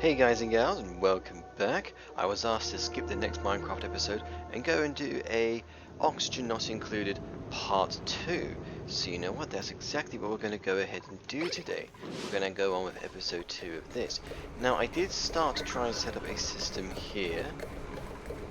Hey guys and gals, and welcome back. I was asked to skip the next Minecraft episode and go and do a Oxygen Not Included Part 2. So you know what, that's exactly what we're going to go ahead and do today. We're going to go on with episode 2 of this. Now I did start to try and set up a system here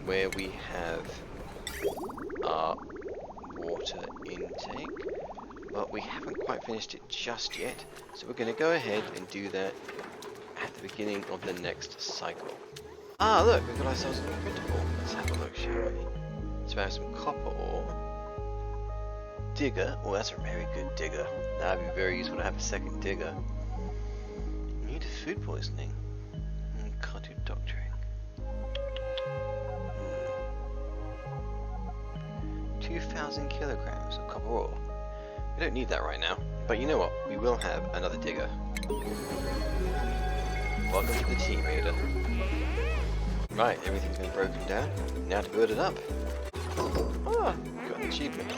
where we have our water intake, but we haven't quite finished it just yet. So we're going to go ahead and do that at the beginning of the next cycle. Ah, look, we've got ourselves a printable. Let's have a look, shall we? So we have some copper ore. Digger. Oh, that's a very good digger. That'd be very useful to have a second digger. Need food poisoning. Can't do doctoring. 2,000 kilograms of copper ore. We don't need that right now, but you know what? We will have another digger. Welcome to the team, Ada. Right, everything's been broken down. Now to build it up. Ah, got an achievement.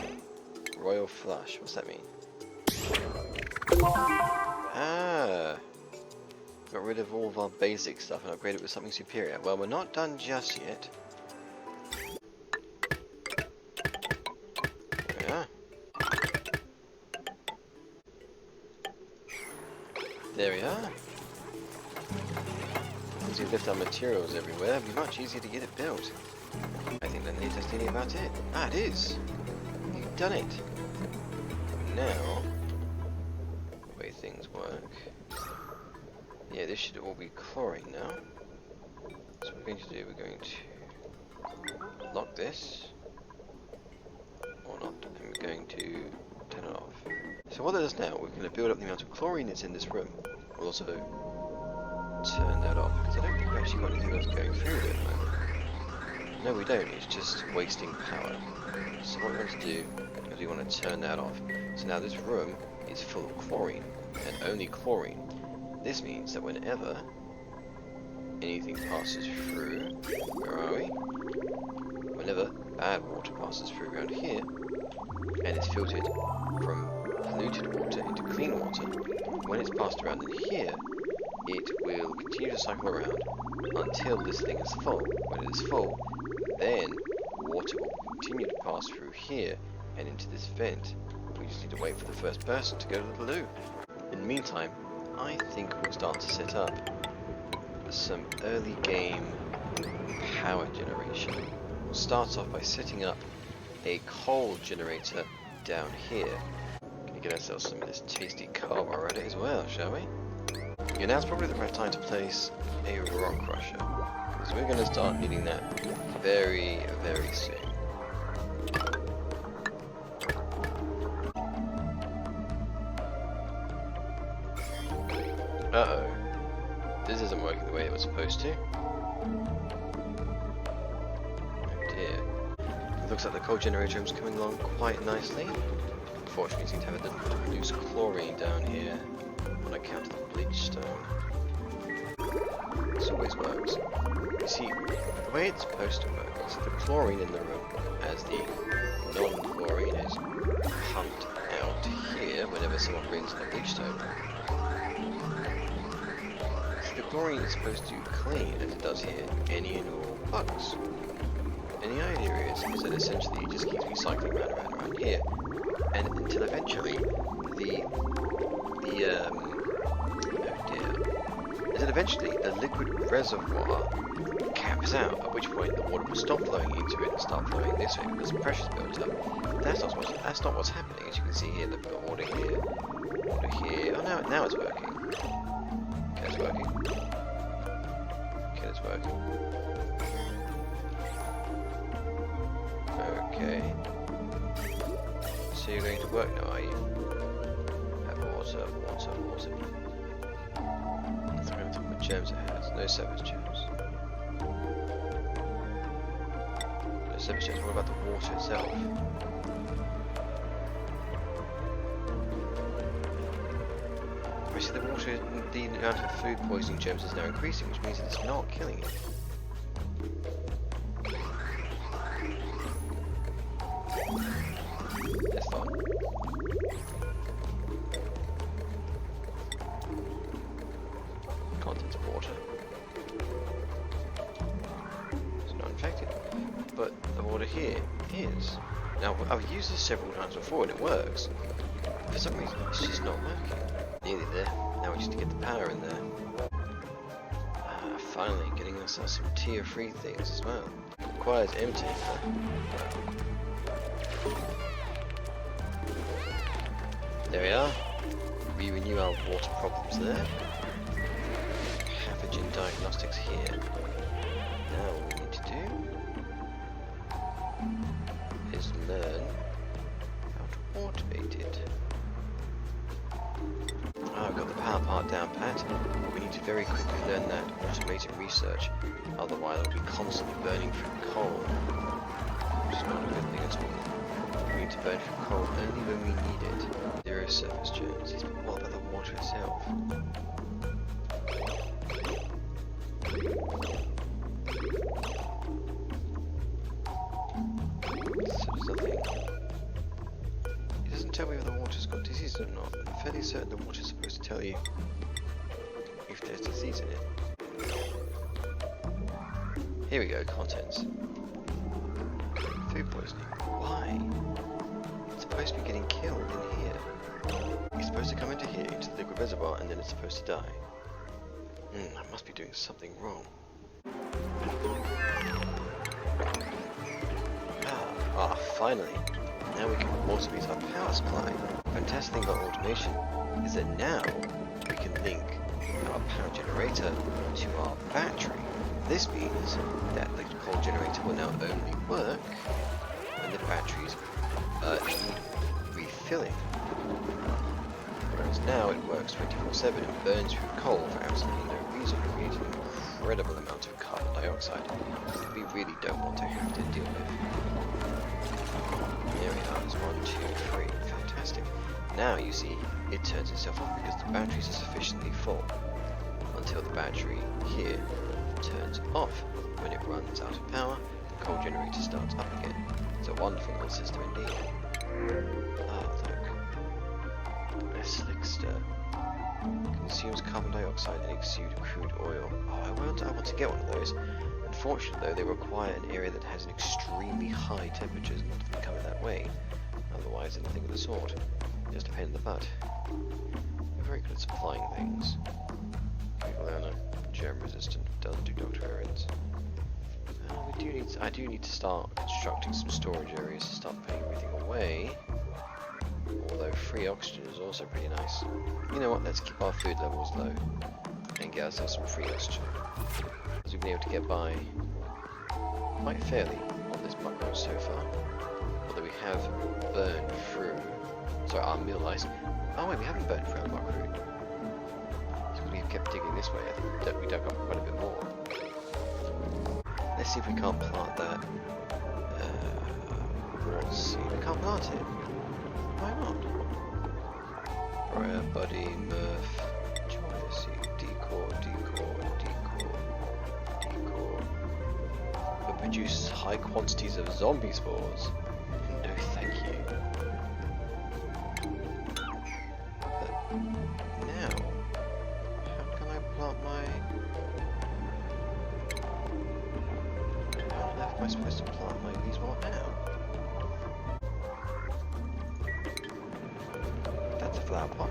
Royal Flush. What's that mean? Ah, got rid of all of our basic stuff and upgraded it with something superior. Well, we're not done just yet. There we are. There we are. As we lift our materials everywhere, it'll be much easier to get it built. I think then that's nearly about it. Ah, it is! You've done it! Now, the way things work... Yeah, this should all be chlorine now. So what we're going to do, we're going to lock this. Or not, and we're going to turn it off. So what that does now, we're going to build up the amount of chlorine that's in this room. We'll also turn that off, because I don't think we've actually got anything else going through it at the moment. No, we don't, it's just wasting power. So what we want to do is we want to turn that off. So now this room is full of chlorine, and only chlorine. This means that whenever anything passes through, where are we? Whenever bad water passes through around here, and it's filtered from polluted water into clean water, when it's passed around in here, it will continue to cycle around until this thing is full. When it is full, then water will continue to pass through here and into this vent. We just need to wait for the first person to go to the loo. In the meantime, I think we'll start to set up some early game power generation. We'll start off by setting up a coal generator down here. Gonna get ourselves some of this tasty coal already as well, shall we? Yeah, now's probably the right time to place a rock crusher, because we're going to start needing that very, very soon. Uh-oh. This isn't working the way it was supposed to. Oh dear. It looks like the coal generator room's coming along quite nicely. Unfortunately, we seem to have to produce chlorine down here on account of the bleach stone. This always works. You see, the way it's supposed to work is that the chlorine in the room, as the non-chlorine is pumped out here whenever someone brings in a bleach stone. So the chlorine is supposed to clean, as it does here, any and all bugs. And the idea is that essentially it just keeps recycling around here, and until eventually eventually the liquid reservoir caps out, at which point the water will stop flowing into it and start flowing this way because the pressure's built up. That's not what's happening. As you can see here, the water here, water here. Oh, now it's working. Okay, it's working. Okay, it's working. Okay. So you're going to work now, are you? Have water. Let's look at what gems it has. No service gems. No service gems. What about the water itself? We see the water, the amount of food poisoning gems is now increasing, which means that it's not killing it. That's fun. Contents of water. It's not infected. But the water here is. Now, I've used this several times before and it works. For some reason, it's just not working. Nearly there. Now we just need to get the power in there. Finally, getting ourselves some tier 3 things as well. Requires emptying though. There we are. We renew our water problems there. Pathogen diagnostics here. Now what we need to do is learn how to automate it. I've got the power part down pat, but we need to very quickly learn that automated research, otherwise I'll be constantly burning through coal, which is not a good thing at all. We need to burn through coal only when we need it. Zero surface germs. What about the water itself? So there's nothing. It doesn't tell me whether the water's got disease or not. I'm fairly certain the water's supposed to tell you if there's disease in it. Here we go, contents. Food poisoning. Why? It's supposed to be getting killed in here. It's supposed to come into here, into the liquid reservoir, and then it's supposed to die. I must be doing something wrong. Finally. Now we can automate our power supply. Fantastic thing about automation is that now we can link our power generator to our battery. This means that the coal generator will now only work when the batteries need refilling. Whereas now it works 24/7 and burns through coal for absolutely no reason, creating an incredible amount of carbon dioxide that we really don't want to have to deal with. There we are, it's 1, 2, 3, fantastic. Now you see, it turns itself off because the batteries are sufficiently full until the battery here turns off. When it runs out of power, the coal generator starts up again. It's a wonderful little system indeed. Look. A slick stir. Consumes carbon dioxide and exude crude oil. I want to get one of those. Unfortunately though, they require an area that has an extremely high temperatures not to be coming that way. Otherwise anything of the sort. Just a pain in the butt. We're very good at supplying things. People are not germ resistant, doesn't do doctor errands. I do need to start constructing some storage areas to start putting everything away. Although free oxygen is also pretty nice. You know what, let's keep our food levels low and get ourselves some free oxygen. As we've been able to get by quite fairly on this buckroad so far. Although we have burned through, sorry, our mill ice. Oh wait, we haven't burned through our buckroad. So we kept digging this way, I think that we dug up quite a bit more. Let's see if we can't plant that. Let's see, we can't plant it. Why not? Briar, Buddy, Murph, Decor. But produce high quantities of zombie spores. No thank you. But now, how can I plant my... How on earth am I supposed to plant my beeswax now? That's a flower pot.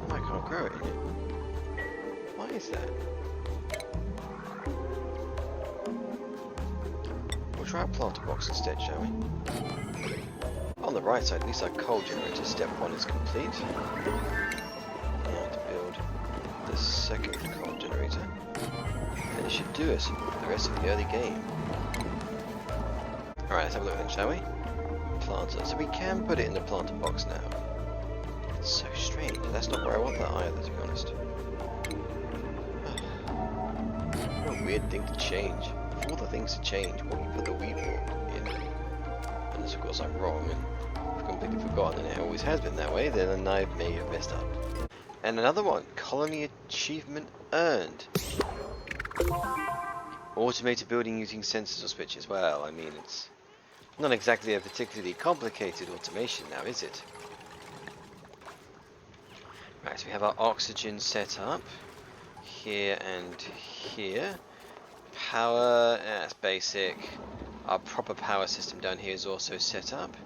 And I can't grow it in it. Why is that? We'll try a planter box instead, shall we? On the right side, at least our coal generator step 1 is complete. Now to build the second coal generator. And it should do us for the rest of the early game. Alright, let's have a look then, shall we? Planter. So we can put it in the planter box now. It's so strange. That's not where I want that either, to be honest. What a weird thing to change. Of all the things to change, why don't you put the wheat wool in? Unless of course I'm wrong and I've completely forgotten and it always has been that way, then I may have messed up. And another one, colony achievement earned. Automated building using sensors or switches. Well, I mean, it's not exactly a particularly complicated automation now, is it? Right, so we have our oxygen set up here and here. Power, that's basic. Our proper power system down here is also set up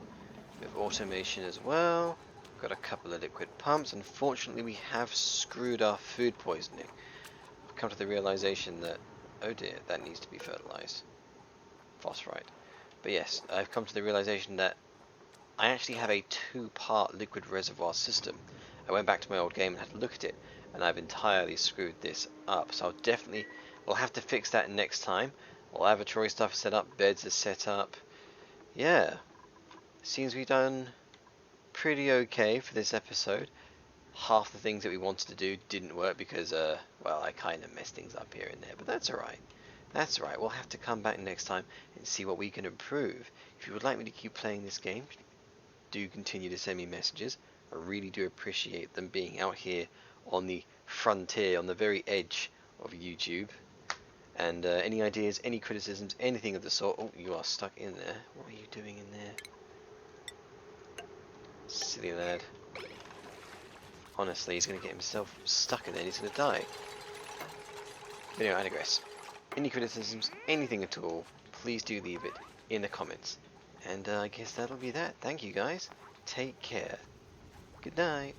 with automation as well. Got a couple of liquid pumps. Unfortunately, we have screwed our food poisoning. I've come to the realization that, oh dear, that needs to be fertilized. Phosphorite. But yes, I've come to the realization that I actually have a two-part liquid reservoir system. I went back to my old game and had to look at it, and I've entirely screwed this up. So we'll have to fix that next time. All laboratory stuff is set up, beds are set up. Yeah, seems we've done pretty okay for this episode. Half the things that we wanted to do didn't work because, well, I kind of messed things up here and there, but that's alright. That's alright, we'll have to come back next time and see what we can improve. If you would like me to keep playing this game, do continue to send me messages. I really do appreciate them being out here on the frontier, on the very edge of YouTube. And any ideas, any criticisms, anything of the sort. Oh, you are stuck in there. What are you doing in there? Silly lad. Honestly, he's going to get himself stuck in there and he's going to die. But anyway, I digress. Any criticisms, anything at all, please do leave it in the comments. And I guess that'll be that. Thank you guys. Take care. Good night.